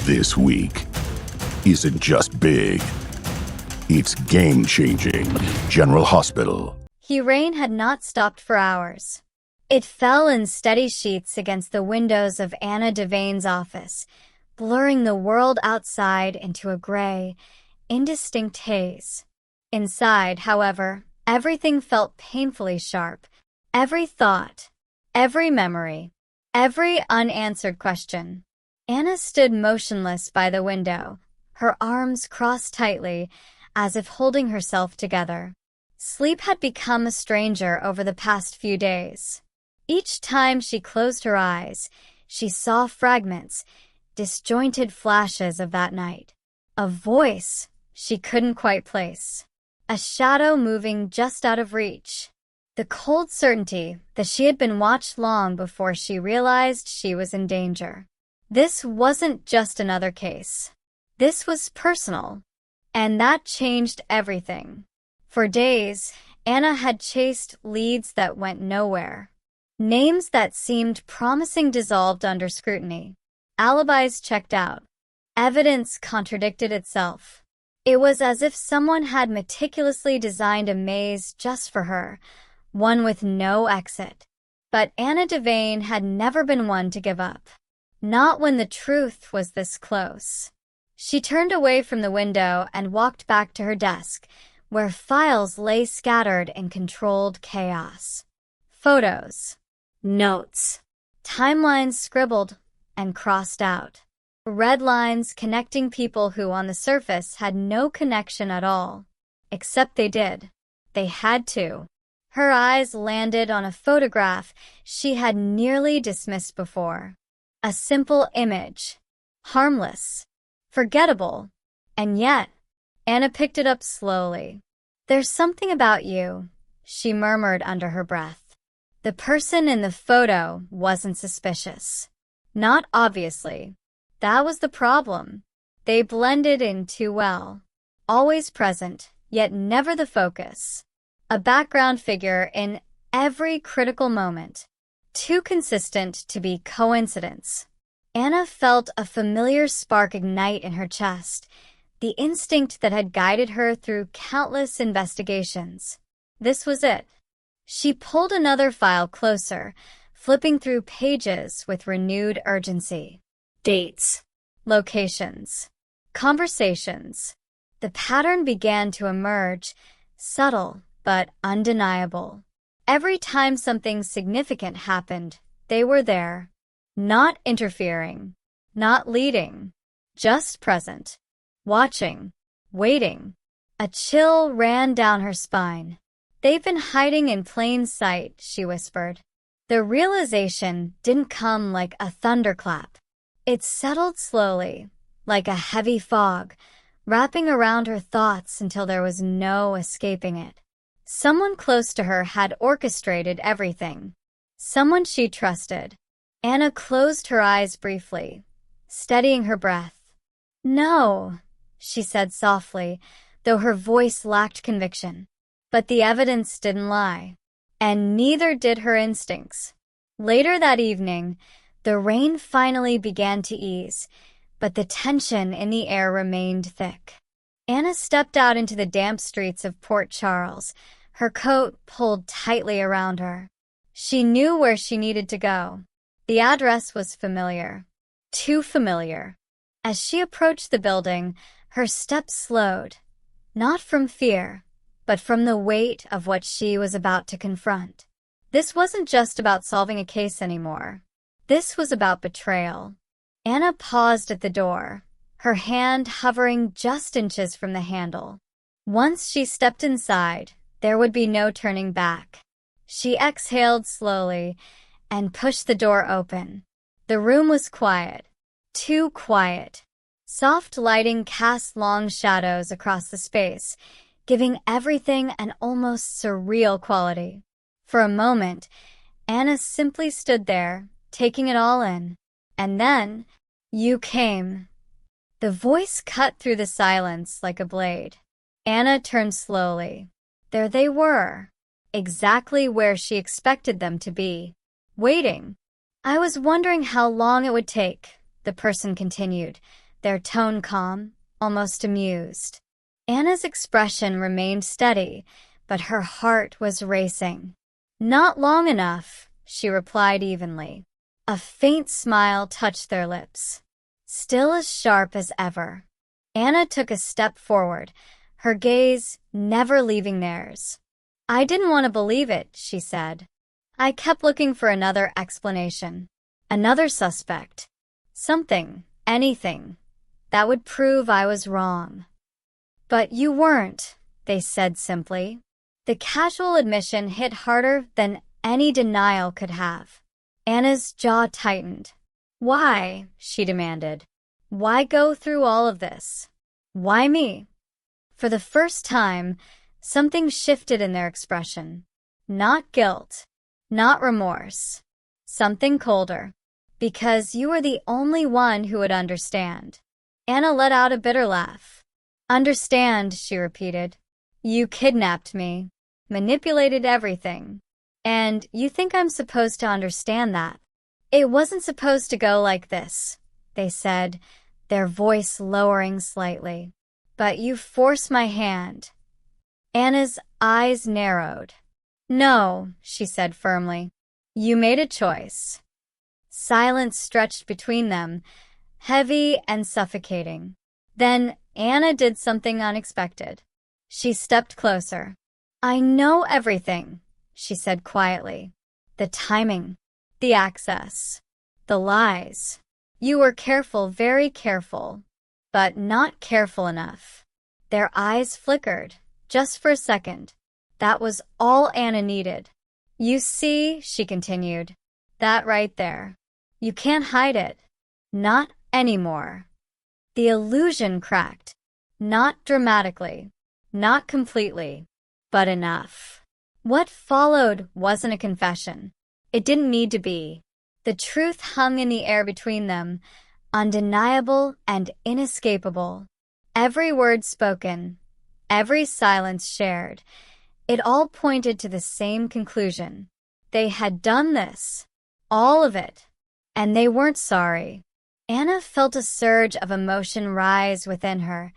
This week isn't just big, it's game-changing. General Hospital. Rain had not stopped for hours. It fell in steady sheets against the windows of Anna Devane's office, blurring the world outside into a gray, indistinct haze. Inside, however, everything felt painfully sharp. Every thought, every memory, every unanswered question. Anna stood motionless by the window, her arms crossed tightly, as if holding herself together. Sleep had become a stranger over the past few days. Each time she closed her eyes, she saw fragments, disjointed flashes of that night. A voice she couldn't quite place. A shadow moving just out of reach. The cold certainty that she had been watched long before she realized she was in danger. This wasn't just another case. This was personal. And that changed everything. For days, Anna had chased leads that went nowhere. Names that seemed promising dissolved under scrutiny. Alibis checked out. Evidence contradicted itself. It was as if someone had meticulously designed a maze just for her, one with no exit. But Anna Devane had never been one to give up. Not when the truth was this close. She turned away from the window and walked back to her desk, where files lay scattered in controlled chaos. Photos, notes, timelines scribbled and crossed out. Red lines connecting people who on the surface had no connection at all. Except they did. They had to. Her eyes landed on a photograph she had nearly dismissed before. A simple image. Harmless. Forgettable. And yet, Anna picked it up slowly. "There's something about you," she murmured under her breath. The person in the photo wasn't suspicious. Not obviously. That was the problem. They blended in too well. Always present, yet never the focus. A background figure in every critical moment. Too consistent to be coincidence. Anna felt a familiar spark ignite in her chest, the instinct that had guided her through countless investigations. This was it. She pulled another file closer, flipping through pages with renewed urgency. Dates, locations, conversations. The pattern began to emerge, subtle but undeniable. Every time something significant happened, they were there. Not interfering, not leading, just present. Watching, waiting. A chill ran down her spine. "They've been hiding in plain sight," she whispered. The realization didn't come like a thunderclap. It settled slowly, like a heavy fog, wrapping around her thoughts until there was no escaping it. Someone close to her had orchestrated everything. Someone she trusted. Anna closed her eyes briefly, steadying her breath. "No," she said softly, though her voice lacked conviction. But the evidence didn't lie, and neither did her instincts. Later that evening, the rain finally began to ease, but the tension in the air remained thick. Anna stepped out into the damp streets of Port Charles, her coat pulled tightly around her. She knew where she needed to go. The address was familiar. Too familiar. As she approached the building, her steps slowed, not from fear, but from the weight of what she was about to confront. This wasn't just about solving a case anymore. This was about betrayal. Anna paused at the door, her hand hovering just inches from the handle. Once she stepped inside, there would be no turning back. She exhaled slowly and pushed the door open. The room was quiet. Too quiet. Soft lighting cast long shadows across the space, giving everything an almost surreal quality. For a moment, Anna simply stood there, taking it all in. And then, "You came." The voice cut through the silence like a blade. Anna turned slowly. There they were, exactly where she expected them to be, waiting. "I was wondering how long it would take," the person continued, their tone calm, almost amused. Anna's expression remained steady, but her heart was racing. "Not long enough," she replied evenly. A faint smile touched their lips, still as sharp as ever. Anna took a step forward, her gaze never leaving theirs. "I didn't want to believe it," she said. "I kept looking for another explanation, another suspect, something, anything, that would prove I was wrong." "But you weren't," they said simply. The casual admission hit harder than any denial could have. Anna's jaw tightened. "Why?" she demanded. "Why go through all of this? Why me?" For the first time, something shifted in their expression. Not guilt, not remorse. Something colder. "Because you were the only one who would understand." Anna let out a bitter laugh. "Understand," she repeated. "You kidnapped me, manipulated everything. And you think I'm supposed to understand that?" "It wasn't supposed to go like this," they said, their voice lowering slightly. "But you forced my hand." Anna's eyes narrowed. "No," she said firmly. "You made a choice." Silence stretched between them, heavy and suffocating. Then Anna did something unexpected. She stepped closer. "I know everything," she said quietly. "The timing, the access, the lies. You were careful, very careful, but not careful enough." Their eyes flickered, just for a second. That was all Anna needed. "You see," she continued, "that right there. You can't hide it. Not anymore." The illusion cracked. Not dramatically, not completely, but enough. What followed wasn't a confession. It didn't need to be. The truth hung in the air between them, undeniable and inescapable. Every word spoken, every silence shared, it all pointed to the same conclusion. They had done this, all of it, and they weren't sorry. Anna felt a surge of emotion rise within her.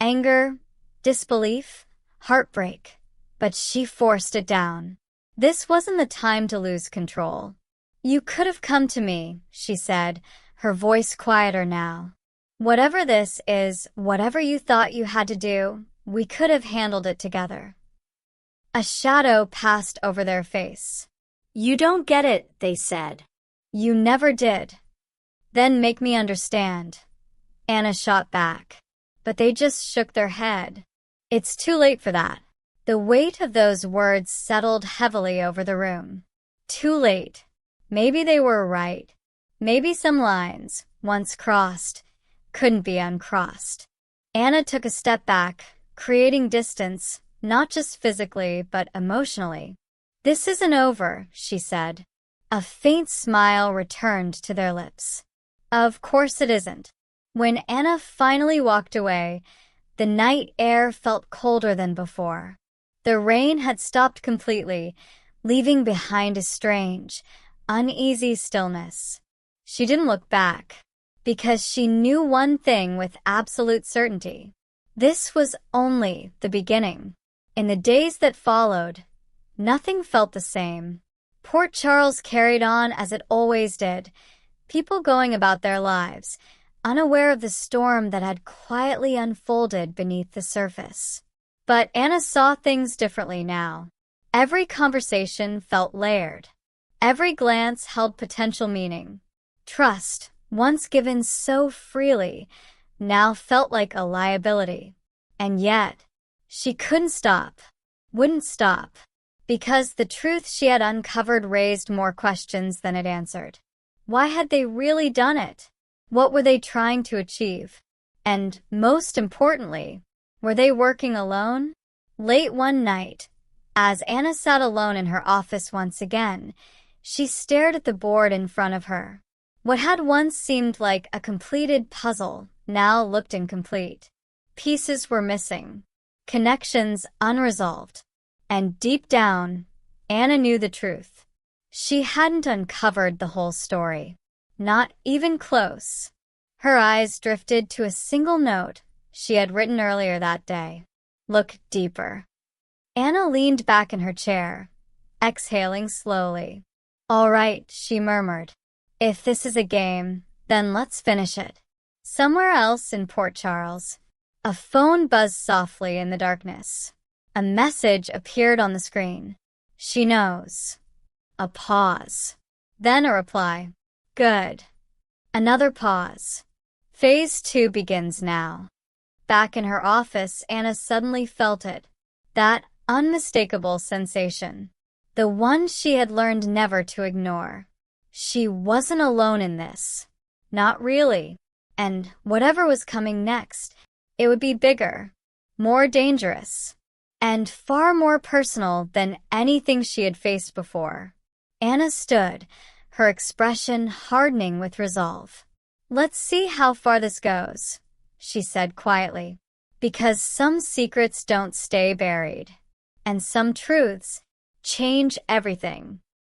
Anger, disbelief, heartbreak. But she forced it down. This wasn't the time to lose control. "You could have come to me," she said, her voice quieter now. "Whatever this is, whatever you thought you had to do, we could have handled it together." A shadow passed over their face. "You don't get it," they said. "You never did." "Then make me understand," Anna shot back. But they just shook their head. "It's too late for that." The weight of those words settled heavily over the room. Too late. Maybe they were right. Maybe some lines, once crossed, couldn't be uncrossed. Anna took a step back, creating distance, not just physically, but emotionally. "This isn't over," she said. A faint smile returned to their lips. "Of course it isn't." When Anna finally walked away, the night air felt colder than before. The rain had stopped completely, leaving behind a strange, uneasy stillness. She didn't look back, because she knew one thing with absolute certainty. This was only the beginning. In the days that followed, nothing felt the same. Port Charles carried on as it always did, people going about their lives, unaware of the storm that had quietly unfolded beneath the surface. But Anna saw things differently now. Every conversation felt layered. Every glance held potential meaning. Trust, once given so freely, now felt like a liability. And yet, she couldn't stop, wouldn't stop, because the truth she had uncovered raised more questions than it answered. Why had they really done it? What were they trying to achieve? And most importantly, were they working alone? Late one night, as Anna sat alone in her office once again, she stared at the board in front of her. What had once seemed like a completed puzzle now looked incomplete. Pieces were missing, connections unresolved, and deep down, Anna knew the truth. She hadn't uncovered the whole story. Not even close. Her eyes drifted to a single note she had written earlier that day. Look deeper. Anna leaned back in her chair, exhaling slowly. All right, she murmured. If this is a game, then let's finish it. Somewhere else in Port Charles, a phone buzzed softly in the darkness. A message appeared on the screen. She knows. A pause. Then a reply. Good. Another pause. Phase 2 begins now. Back in her office, Anna suddenly felt it. That unmistakable sensation. The one she had learned never to ignore. She wasn't alone in this. Not really. And whatever was coming next, it would be bigger, more dangerous, and far more personal than anything she had faced before. Anna stood, her expression hardening with resolve. Let's see how far this goes, she said quietly, because some secrets don't stay buried, and some truths change everything.